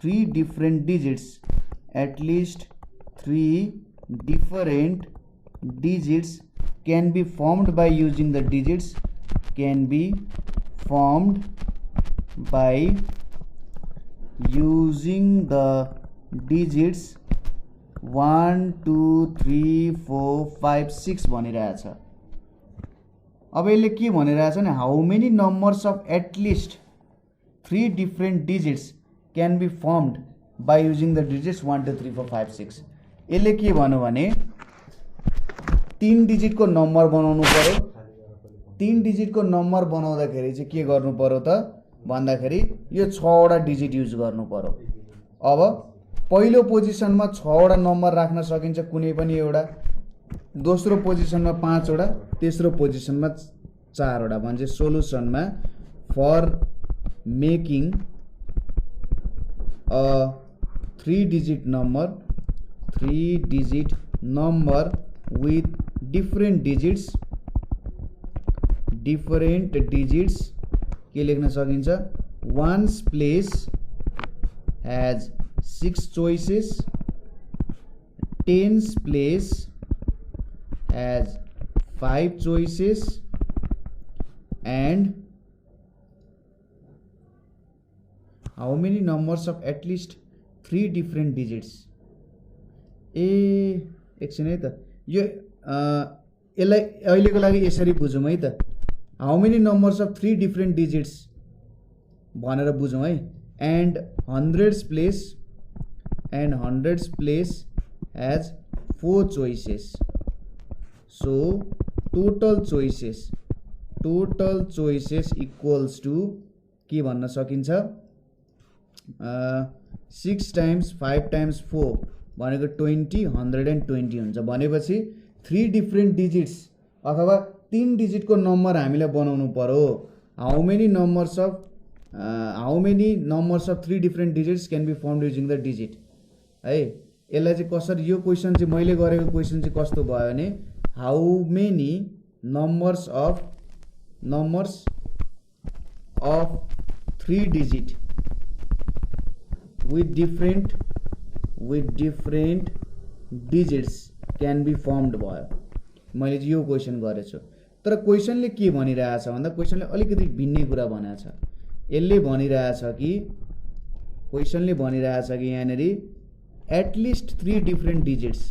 3 different digits can be formed by using the digits 1 2 3 4 5 6 भनिरहेछ। अब यसले के भनिरहेछ भने how many numbers of at least 3 different digits can be formed by using the digits 1 2 3 4 5 6। यसले के भन्नु भने 3 डिजिटको नम्बर बनाउनु पर्यो। 3 डिजिटको नम्बर बनाउँदाखेरि चाहिँ के गर्नु पर्यो त भन्दाखेरि यो 6 वटा डिजिट युज गर्नु पर्यो। अब पहिलो पोजिसनमा 6 वटा नम्बर राख्न सकिन्छ कुनै पनि एउटा, दोस्रो पोजिसनमा 5 वटा, तेस्रो पोजिसनमा 4 वटा। भन्छ सोलुसनमा for making a 3 digit number with different digits के लेख्न सकिन्छ? ones place has 6 choices, tens place has 5 choices and how many numbers of at least 3 different digits। एकछिन है त, यो यसलाई अहिलेको लागि यसरी बुझौँ है त। How many numbers of 3 different digits भनेर बुझौँ है। And hundreds place has 4 choices, so total choices equals to के भन्न सकिन्छ? 6 times 5 times 4 भनेको 20 120 हुन्छ। भनेपछि 3 डिफरेन्ट डिजिट्स अथवा 3 डिजिटको नम्बर हामीले बनाउनु पर्यो। How many numbers of 3 different digits can be formed using the digit है। यसलाई चाहिँ कसरी, यो क्वेसन चाहिँ मैले गरेको क्वेसन चाहिँ कस्तो भयो भने how many numbers of 3 digit with different digits can be formed भयो। मैले यो क्वेशन गरेछु, तर क्वेशनले के भनिरहेछ भन्दा क्वेशनले अलिकति भिन्नै कुरा भनेको छ। यसले भनिरहेछ कि क्वेशनले भनिरहेछ कि यहाँनेरि at least 3 different digits,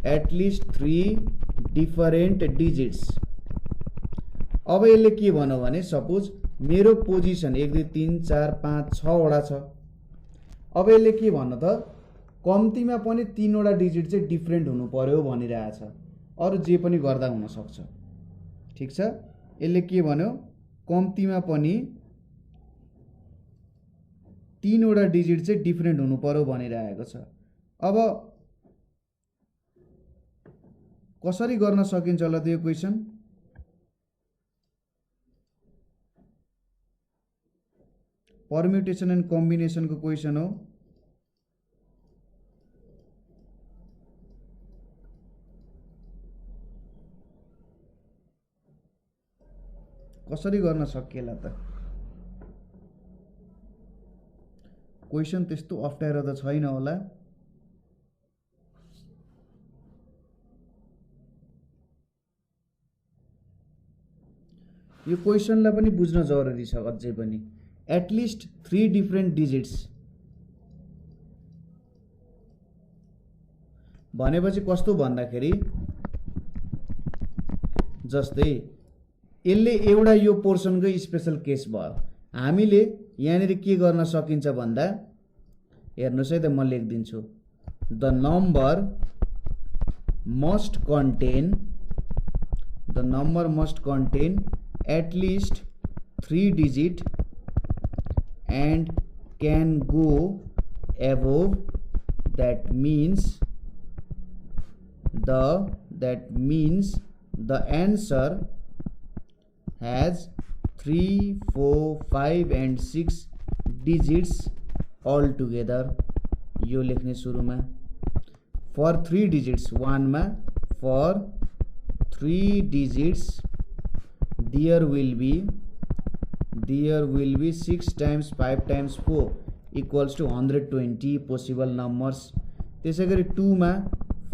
at least 3 different digits. अब यसले के भन्यो भने सपोज मेरो पोजिसन 1 2 3 4 5 6 वटा छ। अब यसले के भन्नु त कम्तीमा पनि 3 वटा डिजिट चाहिँ डिफरेंट हुनु पर्यो भनिरहेछ। अरु जे पनि गर्दा हुन सक्छ, ठीक छ। यसले के भन्यो कम्तीमा पनि 3 वटा डिजिट चाहिँ डिफरेंट हुनु पर्यो भनिरहेको छ। अब कसरी गर्न सकिन्छ होला त्यो क्वेशन? परम्युटेसन एन्ड कम्बिनेसन को क्वेशन हो। कसरी गर्न सकिएला त? क्वेशन त्यस्तो अप्ठ्यारो त छैन होला। यो क्वेशनलाई पनि बुझ्न जरुरी छ अझै पनि। एटलिस्ट 3 डिफरेंट डिजिट्स भनेपछि कस्तो भन्दाखेरि जस्तै यसले एउटा यो पोर्सनको स्पेशल केस भयो। हामीले यहाँनिर के गर्न सकिन्छ भन्दा हेर्नुस् है त, म लेखिदिन्छु। The number must contain at least 3 digit and can go above, that means the answer has 3 4 5 and 6 digits altogether। यो लेख्ने सुरुमा for 3 digits 1 मा for 3 digits there will be 6 times 5 times 4 equals to 120 possible numbers। त्यसैगरी 2 मा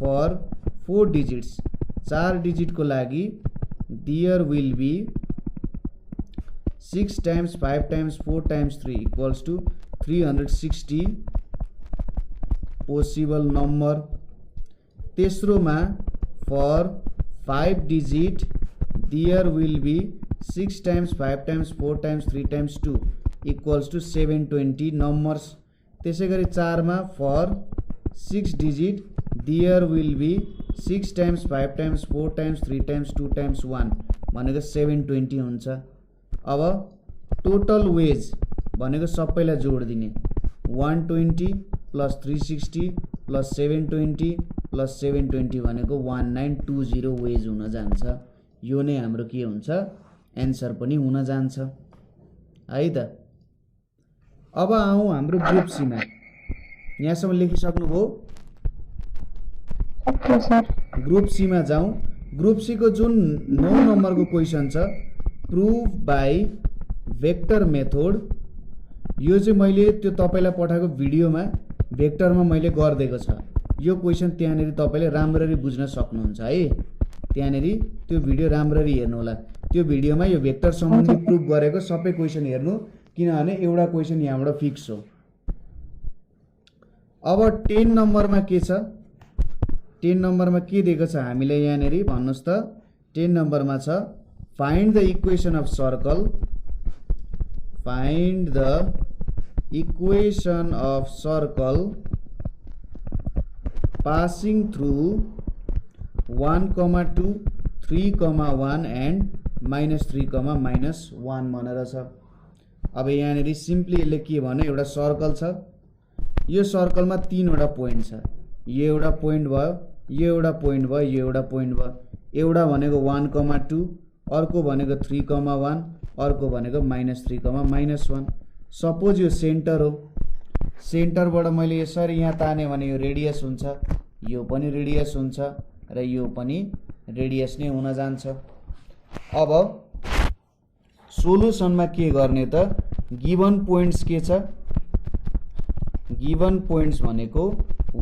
for 4 digits 4 digit को लागि there will be 6 times 5 times 4 times 3 equals to 360 possible number। तेस्रो मा for 5 digit there will be 6 times 5 times 4 times 3 times 2 equals to 720 numbers। त्यसैगरी 4 मा for 6 digit there will be 6 times 5 times 4 times 3 times 2 times 1 भनेको 720 हुन्छ। अब total wage भनेको सबैलाई जोड दिने 120 प्लस 360 प्लस 720 प्लस 720 भनेको 1920 वेज हुन जान्छ। यो नै हाम्रो के हुन्छ एन्सर पनि हुन जान्छ है त। अब आउँ हाम्रो ग्रुप सी मा। यहाँसम्म लेखिसक्नुभयो? Okay sir. ग्रुप सी मा जाउँ। ग्रुप सी को जुन 9 नम्बर को क्वेशन छ प्रूफ बाई वेक्टर मेथड, यो चाहिँ मैले त्यो तपाईलाई पठाएको भिडियोमा भेक्टरमा मैले गर्देको छ। यो क्वेशन त्यहाँनेरि तपाईले राम्ररी बुझ्न सक्नुहुन्छ है। त्यहाँनेरि त्यो भिडियो राम्ररी हेर्नु होला। त्यो भिडियोमा यो भेक्टर सम्बन्धी प्रूफ गरेको सबै क्वेशन हेर्नु, किनभने एउटा क्वेशन यहाँबाट फिक्स हो। अब 10 नम्बरमा के छ? 10 नम्बरमा के दिएको छ हामीले यहाँनेरि भन्नुस् त? 10 नम्बरमा छ find the equation of circle, find the equation of circle passing through 1, 2, 3, 1 and -3, -1 भनेर छ। अब यहाँनेरि सिम्पली यसले के भन्यो, एउटा सर्कल छ। यो सर्कलमा 3 वटा पोइन्ट छ। यो एउटा पोइन्ट भयो, यो एउटा पोइन्ट भयो, यो एउटा पोइन्ट भयो। एउटा भनेको 1, 2, अर्को भनेको 3, 1, अर्को भनेको -3, -1। सपोज यो सेन्टर हो। सेन्टरबाट मैले यसरी यहाँ ताने भने यो रेडियस हुन्छ, यो पनि रेडियस हुन्छ र यो पनि रेडियस नै हुन जान्छ। अब सोलुसनमा के गर्ने त गिवन पोइन्ट्स के छ गिवन पोइन्ट्स भनेको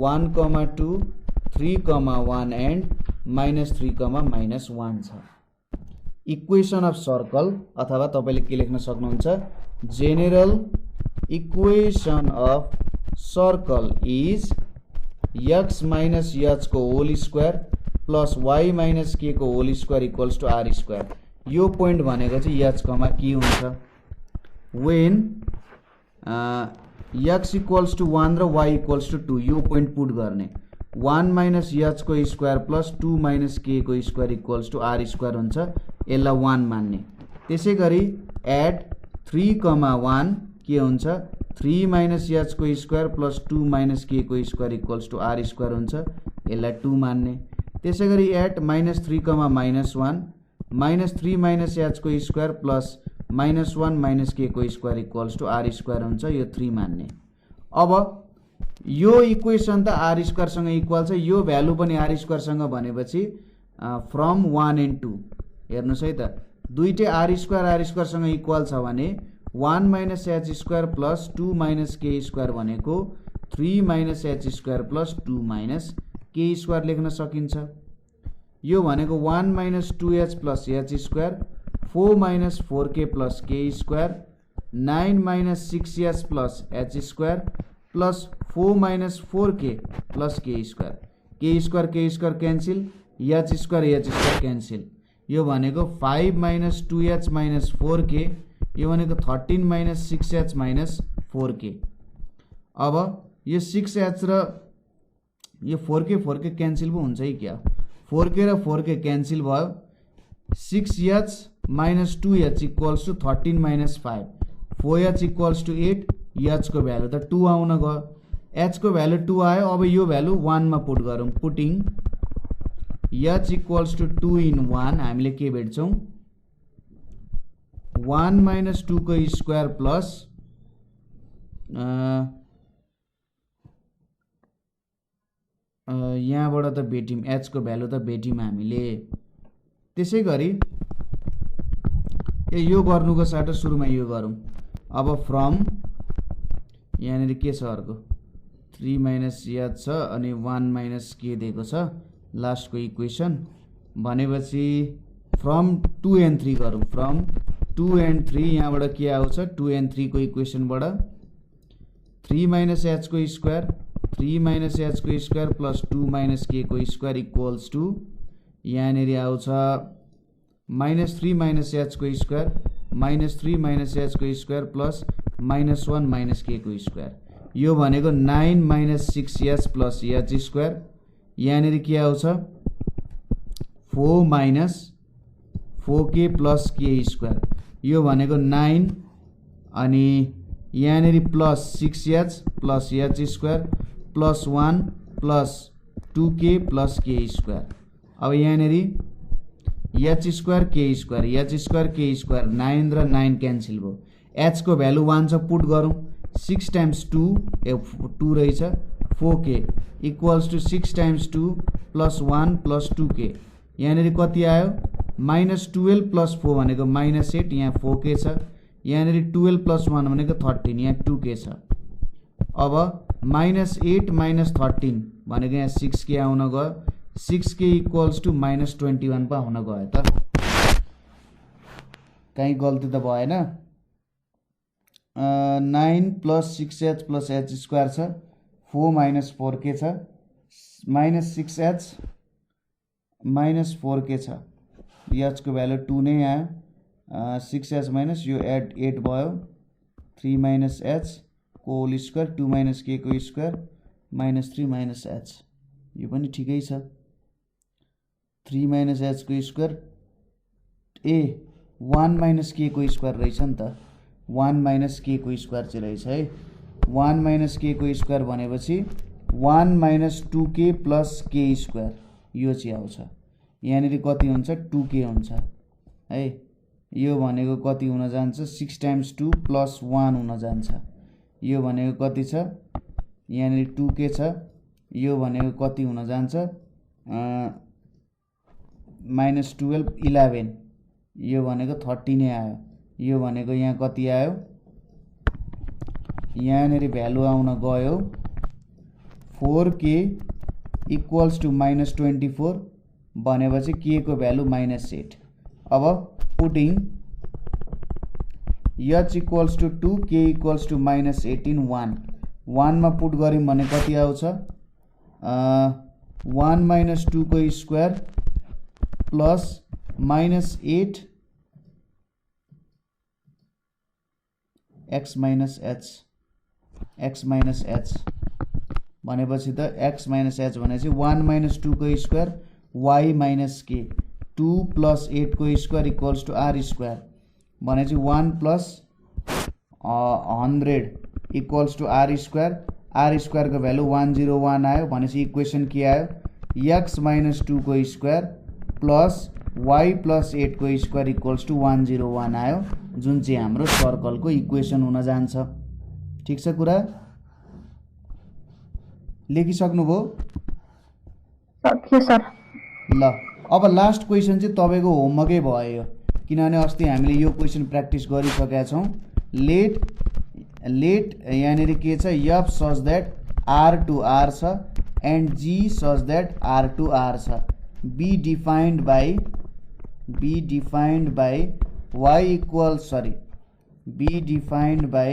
1, 2, 3, 1 एन्ड -3, -1 छ। इक्वेसन अफ सर्कल अथवा तपाईले के लेख्न सक्नुहुन्छ general equation of circle is x minus h को whole square plus y minus k को whole square equals to r square. यो पोइन्ट भनेको चाहिँ h कमा के हुन्छ when x इक्वल्स टु 1 र y इक्वल्स टु 2 यो पोइन्ट पुट गर्ने 1 minus h को स्क्वायर प्लस 2 minus k को square equals to r square हुन्छ। यसलाई 1 मान्ने। त्यसैगरी एट 3, 1 के हुन्छ 3 minus h को स्क्वायर प्लस 2 minus k को square equals to r square हुन्छ। यसलाई 2 मान्ने। त्यसैगरी एट -3, -1 -3 minus h को स्क्वायर प्लस -1 minus k को square equals to r square हुन्छ। यो 3 मान्ने। अब यो इक्वेसन त r स्क्वायर सँग इक्वल छ, यो भ्यालु पनि r स्क्वायर सँग भनेपछि फ्रम 1 एन्ड 2 हेर्नुस् है त दुईटै r स्क्वायर सँग इक्वल छ भने 1 minus h square plus 2 minus k square भनेको 3 minus h square plus 2 minus k square लेख्न सकिन्छ। यो भनेको 1 minus 2h plus h square 4 minus 4k plus k square 9 minus 6h plus h square plus 4 minus 4k plus k square cancel h square cancel. यो भनेको 5 minus 2h minus 4k यो भनेको 13 minus 6h minus 4k। अब यो 6h र यो 4k cancel पो हुन्छ है क्या 4k र 4k क्यान्सिल भयो 6h minus 2h equals to 13 minus 5 4h equals to 8 h को भ्यालु त 2 आउन गयो h को भ्यालु 2 आयो। अब यो भ्यालु 1 मा पुट गरौँ putting h equals to 2 in 1 हामीले के भेट्छौं 1 minus 2 को स्क्वायर प्लस यहाँबाट त भेट्यौं h को भ्यालु त भेट्यौं हामीले। त्यसैगरी यो गर्नुको साटो सुरुमा यो गरौँ। अब फ्रम यहाँनिर के छ अर्को 3 minus h छ अनि 1 minus k दिएको छ लास्टको इक्वेसन भनेपछि फ्रम 2 and 3 गरौँ। फ्रम 2 and 3 यहाँबाट के आउँछ 2 and 3 को इक्वेसनबाट 3 minus h को स्क्वायर 3 minus h को स्क्वायर प्लस 2 minus k को स्क्वायर इक्वल्स टु यहाँनिर आउँछ -3 minus h को स्क्वायर -3 minus h को स्क्वायर प्लस -1 minus k को स्क्वायर। यो भनेको 9 minus 6h plus h square यहाँनिर के आउँछ 4 minus 4k plus k square. यो भनेको 9 अनि यहाँनिर plus 6h plus h square plus 1 plus 2k plus k square. अब यहाँनिर h स्क्वायर k स्क्वायर 9 र 9 क्यान्सिल भयो h को भ्यालु 1 छ पुट गरौँ 6 times 2 2 रहेछ 4k equals to 6 times 2 plus 1 plus 2k यहाँनिर कति आयो -12 प्लस 4 भनेको -8 यहाँ 4k छ यहाँनिर 12 प्लस 1 भनेको 13 यहाँ 2k छ। अब -8 minus 13 भनेको यहाँ 6k आउन गयो 6k इक्वल्स टु -21 पो आउन गयो त कहीँ गल्ती त भएन। 9 plus 6h plus h square छ 4 minus 4k छ -6h minus 4k छ h को भ्यालु 2 नै आयो 6h माइनस यो एड 8 भयो 3 minus h को होल स्क्वायर 2 minus k को स्क्वायर -3 minus h यो पनि ठिकै छ 3 minus h को स्क्वायर 1 minus k को स्क्वायर रहेछ नि त 1 minus k को स्क्वायर चाहिँ रहेछ है 1 minus k को स्क्वायर भनेपछि 1 minus 2k plus k square यो चाहिँ आउँछ यहाँनिर कति हुन्छ 2k हुन्छ है यो भनेको कति हुन जान्छ 6 times 2 plus 1 हुन जान्छ यो भनेको कति छ यहाँनिर 2k छ यो भनेको कति हुन जान्छ -12 11 यो भनेको 30 नै आयो यो भनेको यहाँ कति आयो यहाँनेरि भ्यालु आउन गयो 4k इक्वल्स टु -24 भनेपछि k को भ्यालु -8 अब putting h equals to 2 k equals to -18 1 1 मा पुट गर्यौं भने कति आउँछ 1 - 2 को square plus -8 x minus h भनेपछि त x minus h भनेपछि 1 - 2 को square y minus k 2 plus 8 को square equals to r square भनेपछि 1 plus 100 equals to r square को भ्यालु 101 आयो भनेपछि इक्वेसन के आयो x minus 2 को स्क्वायर प्लस y plus 8 को स्क्वायर इक्वल्स टु 101 आयो जुन चाहिँ हाम्रो सर्कलको इक्वेसन हुन जान्छ ठीक छ कुरा लेखिसक्नुभयो सक्यो सर ल अब लास्ट क्वेसन चाहिँ तपाईको होमवर्कै भयो किनभने अस्ति हामीले यो क्वेसन प्र्याक्टिस गरिसकेका छौं लेट यहाँनेरि के छ f such that r to r छ and g such that r to r छ be defined by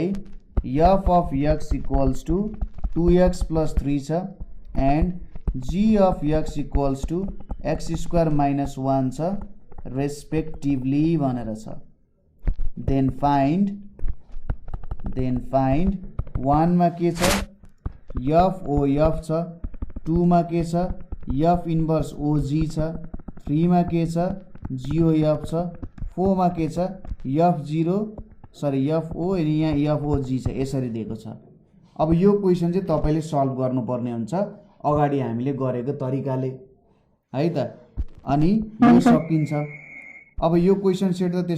f of x equals to 2x plus 3 छ and g of x equals to x square minus 1 छ respectively भनेर छ then find 1 मा के छ f छ 2 मा के छ f इन्भर्स og छ 3 मा के छ gof छ 4 मा के छ fo अनि यहाँ fog छ यसरी दिएको छ अब यो क्वेशन चाहिँ तपाईले सल्भ गर्नुपर्ने हुन्छ अगाडि हामीले गरेको तरिकाले है त अनि यो सकिन्छ अब यो क्वेशन सेट त